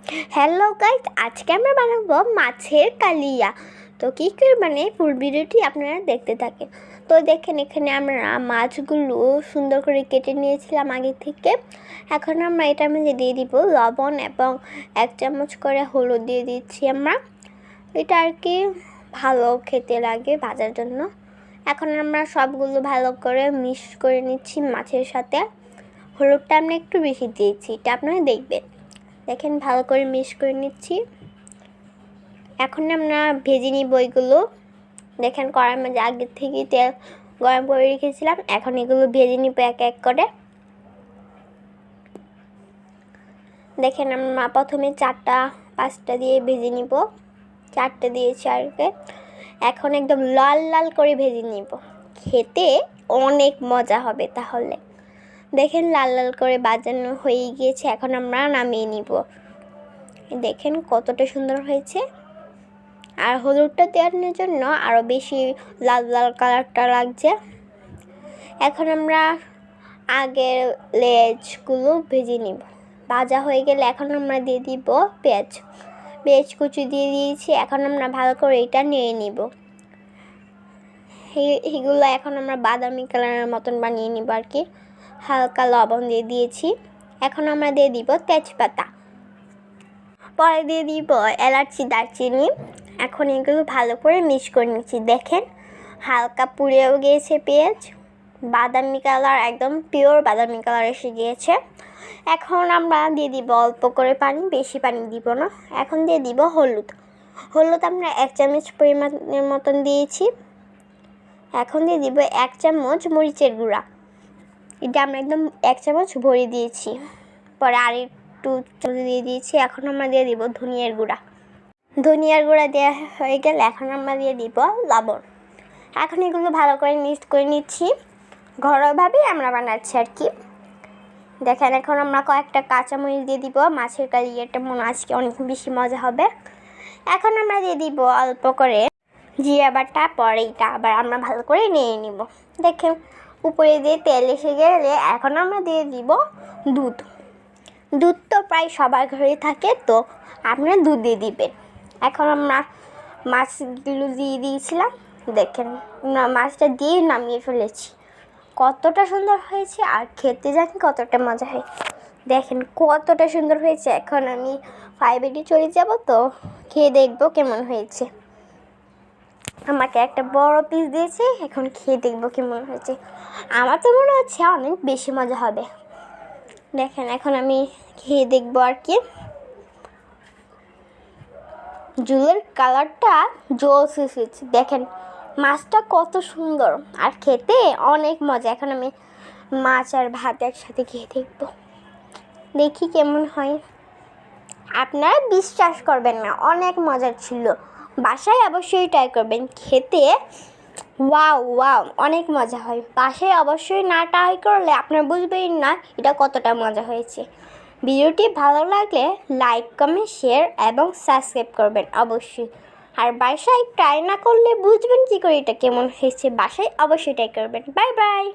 Hello guys, আজকে আমরা বানাবো মাছের কালিয়া। তো কী করে বানাই ফুল ভিডিওটি আপনারা দেখতে থাকেন। তো দেখেন, এখানে আমরা মাছগুলো সুন্দর করে কেটে নিয়েছিলাম আগে থেকে। এখন আমরা এটার মধ্যে দিয়ে দিব লবণ এবং 1 চামচ করে হলুদ দিয়ে দিচ্ছি আমরা। এটা আর কি ভালো খেতে লাগে ভাজার জন্য। এখন আমরা সবগুলো ভালো করে মিক্স করে নিচ্ছি মাছের সাথে। হলুদটা আমরা একটু বেশি দিয়েছি, এটা আপনারা দেখবেন। দেখেন ভালো করে মিক্স করে নিচ্ছি। এখন আমরা ভেজে নিব এগুলো। দেখেন কড়াইয়ের মধ্যে আগে থেকে তেল গরম করে রেখেছিলাম। এখন এগুলো ভেজে নিব এক এক করে। দেখেন আমরা প্রথমে 4টা-5টা দিয়ে ভেজে নিব। 4টে দিয়েছি আর কি। এখন একদম লাল লাল করে ভেজে নিব, খেতে অনেক মজা হবে তাহলে। দেখেন লাল লাল করে বাজানো হয়ে গিয়েছে। এখন আমরা নামিয়ে নিব। দেখেন কতটা সুন্দর হয়েছে। আর হলুদটা দেওয়ার জন্য আরও বেশি লাল লাল কালারটা লাগছে। এখন আমরা আগের লেজগুলো ভেজে নিব। ভাজা হয়ে গেলে এখন আমরা দিয়ে দিব পেঁয়াজ কুচি দিয়ে দিয়েছি। এখন আমরা ভালো করে এটা নিয়ে নিব। এগুলো এখন আমরা বাদামি কালারের মতন বানিয়ে নিব আর কি। হালকা লবণ দিয়ে দিয়েছি। এখন আমরা দিয়ে দিব তেজপাতা, পরে দিয়ে দিব এলাচি, দারচিনি। এখন এগুলো ভালো করে মিক্স করে নিচ্ছি। দেখেন হালকা পুড়েও গিয়েছে পেঁয়াজ, বাদামি কালার, একদম পিওর বাদামি কালার এসে গিয়েছে। এখন আমরা দিয়ে দিব অল্প করে পানি, বেশি পানি দিব না। এখন দিয়ে দিব হলুদ আমরা 1 চামচ পরিমাণের মতন দিয়েছি। এখন দিয়ে দিব 1 চামচ মরিচের গুঁড়া, এটা আমরা একদম 1 চামচ ভরে দিয়েছি। পরে আর একটু দিয়ে দিয়েছি। এখন আমরা দিয়ে দিব ধনিয়ার গুঁড়া দেওয়া হয়ে গেলে এখন আমরা দিয়ে দিব লবণ। এখন এগুলো ভালো করে মিক্স করে নিচ্ছি। ঘরোয়াভাবেই আমরা বানাচ্ছি আর কি। দেখেন এখন আমরা কয়েকটা কাঁচামরিচ দিয়ে দিব। মাছের কালিয়াটা মনে আজকে অনেক বেশি মজা হবে। এখন আমরা দিয়ে দিব অল্প করে জিরা বাটা। পরে এটা আবার আমরা ভালো করে নিয়ে নিব। দেখেন উপরে দিয়ে তেল এসে গেলে এখন আমরা দিয়ে দিব দুধ তো প্রায় সবার ঘরেই থাকে, তো আপনারা দুধ দিয়ে দিবেন। এখন আমরা মাছগুলো দিয়ে দিয়েছিলাম। দেখেন মাছটা দিয়ে নামিয়ে ফেলেছি। কতটা সুন্দর হয়েছে আর খেতে জানি কতটা মজা হয়। দেখেন কতটা সুন্দর হয়েছে। এখন আমি 5 চলে যাব, তো খেয়ে দেখবো কেমন হয়েছে। আমাকে একটা বড় পিস দিয়েছে, এখন খেয়ে দেখবো কেমন হয়েছে। আমার তো মনে হচ্ছে অনেক বেশি মজা হবে। দেখেন এখন আমি খেয়ে দেখবো আর কি। ঝোলের কালারটা জোস এসেছে। দেখেন মাছটা কত সুন্দর আর খেতে অনেক মজা। এখন আমি মাছ আর ভাত একসাথে খেয়ে দেখবো, দেখি কেমন হয়। আপনারা বিশ্বাস করবেন না, অনেক মজার ছিল। বাসায় অবশ্যই ট্রাই করবেন, খেতে ওয়াও অনেক মজা হয়। বাসায় অবশ্যই না ট্রাই করলে আপনারা বুঝবেন না এটা কতটা মজা হয়েছে। ভিডিওটি ভালো লাগলে লাইক, কমেন্ট, শেয়ার এবং সাবস্ক্রাইব করবেন অবশ্যই। আর বাসায় ট্রাই না করলে বুঝবেন কী করে এটা কেমন হয়েছে। বাসায় অবশ্যই ট্রাই করবেন। Bye bye.